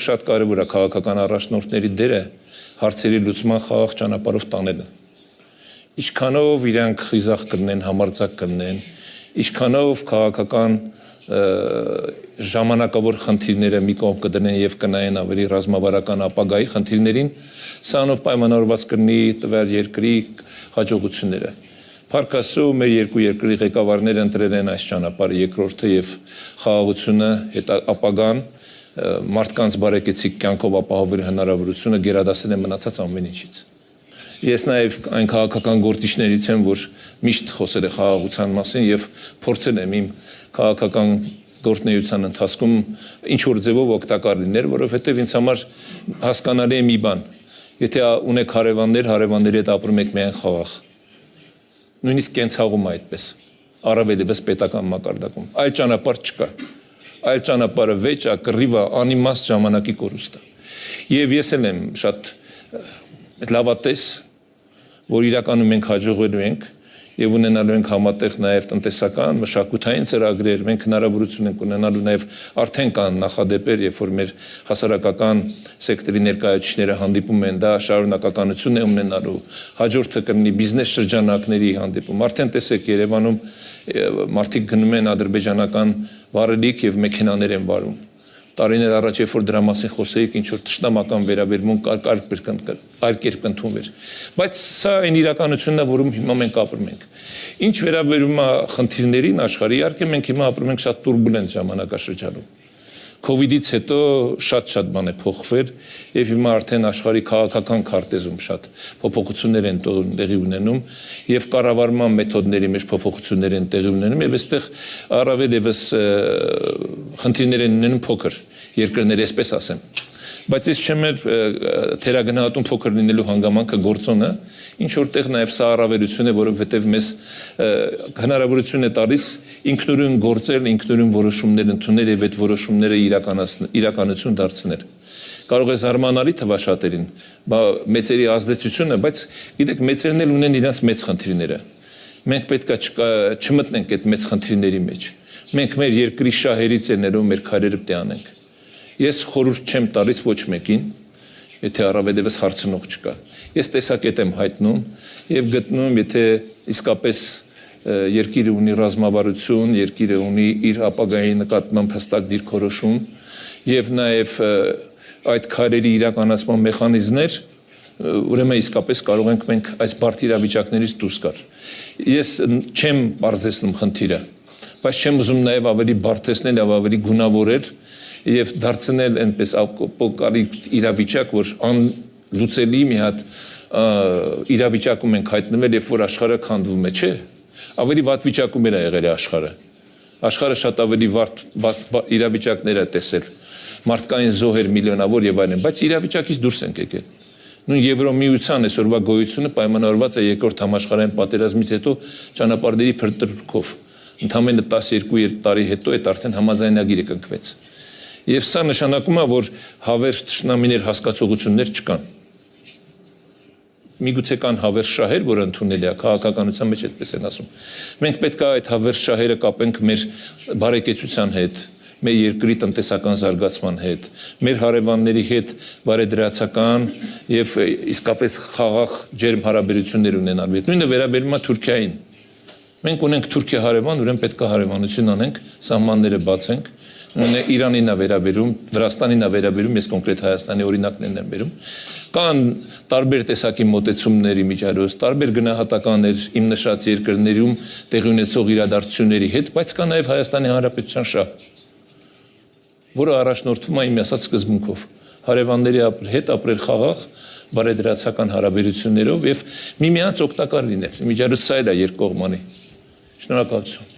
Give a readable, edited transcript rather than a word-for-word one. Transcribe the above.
Շատ կարևոր է քաղաքական առաջնորդների դերը հարցերի լուծման խաղաղ ճանապարհով տանելը։ Ինչքանով իրանք խիզախ կլինեն, համարձակ կլինեն, ինչքանով քաղաքական ժամանակավոր խնդիրները մի կողմ կդնեն եւ կնայեն ավելի ռազմավարական ապագայի խնդիրներին, սրանով պայմանավորված կլինի տվյալ երկրի հաջողությունները։ Փառք Աստծո, մեր երկու երկրի ղեկավարները ընտրել են այս ճանապարհը, երկրորդը եւ խաղաղությունը, ապագան մարդկանց բարեկեցիկ կյանքով ապահովել հնարավորությունը գերադասել են մնացած ամեն ինչից։ Ես նաև այն քաղաքական գործիչներից եմ, որ միշտ խոսել է խաղաղության մասին եւ փորձել եմ իմ քաղաքական գործունեության ընթացքում ինչ որ ձևով օգտակար լինել, որովհետեւ ինձ համար հասկանալի է մի բան. եթե ունեք հարևաններ, հարևանների հետ ապրում եք միայն խաղաղ։ Նույնիսկ կենցաղում այդպես, առավել եւս պետական մակարդակում։ Այլ ճանապարհ չկա։ Այլ ճանապարհը վեճ է, կռիվ է, անիմաստ ժամանակի կորուստ է։ Եվ ես էլ եմ շատ լավատես, որ իրականում մենք հաջողելու ենք եւ ունենալու ենք համատեղ նաեւ տնտեսական, մշակութային ծրագրեր, մենք հնարավորություն ենք ունենալու նաեւ արդեն կան նախադեպեր, երբ որ մեր հասարակական սեկտորի ներկայացուցիչները հանդիպում են, դա շարունակականություն է ունենալու, հաջորդը կլինի բիզնես շրջանակների հանդիպում։ Արդեն տեսեք Երևանում մարդիկ գնում են ադրբեջանական վարելիք եւ մեքենաներ են վարում։ Տարիներ առաջ երբ որ դրա մասին խոսեիք, ինչ որ ճշտամական վերաբերմունք այլ կերպ ընդունվեր։ Բայց սա այն իրականությունն է, որում հիմա մենք ապրում ենք։ Ինչ վերաբերում է խնդիրներին աշխարհի, իհարկե մենք հիմա ապրում ենք շատ տուրբուլենտ ժամանակաշրջանում։ Կովիդից հետո շատ բան է փոխվել եւ հիմա արդեն աշխարհի քաղաքական քարտեզում շատ փոփոխություններ են տեղի ունենում եւ կառավարման մեթոդների մեջ փոփոխություններ են տեղի ունենում եւ այստեղ առավել եւս խնդիրներ են ունենում փոքր երկրներ, այսպես ասեմ։ Բայց ես չեմ թերագնահատում փոքր լինելու հանգամանքը գործոնը, ինչ որտեղ նաև սա առավելություն է, որովհետև մեզ հնարավորություն է տալիս ինքնուրույն գործել, ինքնուրույն որոշումներ ընդունել եւ այդ որոշումները իրականություն դարձնել։ Կարող է զարմանալի թվա շատերին, մեծերի ազդեցությունը, բայց գիտեք, մեծերն էլ ունեն իրենց մեծ խնդիրները։ Մենք պետք է չմտնենք այդ մեծ խնդիրների մեջ։ Մենք մեր երկրի շահերից ելնելով մեր քայլերը պետք է անենք։ Ես խորհուրդ չեմ տալիս ոչ մեկին, եթե առավել եւս հարցնող չկա։ Ես տեսակետ եմ հայտնում եւ գտնում, եթե իսկապես երկիրը ունի ռազմավարություն, երկիրը ունի իր ապագայի նկատմամբ հստակ դիրքորոշում եւ նաեւ այդ քայլերի իրականացման մեխանիզմներ, ուրեմն իսկապես կարող ենք մենք այս բարդ իրավիճակներից դուրս գալ։ Ես չեմ բարձրացնում խնդիրը, բայց չեմ ուզում նաեւ ավելի բարդեցնել եւ ավելի գունավորել եւ դարձնել այնպես ապոկալիպտ իրավիճակ, որ անլուծելի մի հատ իրավիճակում ենք հայտնվել, երբ որ աշխարհը քանդվում է, չէ՞։ Ավելի վատ վիճակում է եղել աշխարհը։ Աշխարհը շատ ավելի վատ իրավիճակներ է տեսել։ Մարդկային զոհեր միլիոնավոր եւ այլն, բայց իրավիճակից դուրս ենք եկել։ Նույն Եվրոմիության այսօրվա գոյությունը պայմանավորված է երկրորդ համաշխարհային պատերազմից հետո ճանապարհների փրկրկով։ Ընդամենը 12 տարի հետո այդ արդեն համաձայնագիրը կնքվեց։ Եվ սա նշանակում է, որ հավերժ թշնամիներ հասկացողություններ չկան։ Միգուցե կան հավերժ շահեր, որ ընդունելի է, քաղաքականության մեջ այդպես են ասում։ Մենք պետք է այդ հավերժ շահերը կապենք մեր բարեկեցության հետ, մեր երկրի տնտեսական զարգացման հետ, մեր հարևանների հետ բարեդրացական եւ իսկապես խաղաղ ջերմ հարաբերություններ ունենալու։ Նույնը վերաբերում է Թուրքիային։ Մենք ունենք Թուրքիա հարևան, ուրեմն պետք է հարևանություն անենք, սահմանները բացենք։ Իրանին է վերաբերում, Վրաստանին է վերաբերում, ես կոնկրետ Հայաստանի օրինակներն եմ բերում։ Կան տարբեր տեսակի մոտեցումների միջարոց, տարբեր գնահատականներ իմ նշած երկրներում տեղի ունեցող իրադարձությունների հետ, բայց կա նաև Հայաստանի Հանրապետության շահ, որը առաջնորդվում է իմ ասած սկզբունքով։ Հարևանների հետ ապրել խաղաղ, բարեդրացական հարաբերություններով եւ միմյանց օգտակար լինել։ Միջարոց սա էլ է երկկողմանի։ Շնորհակալություն։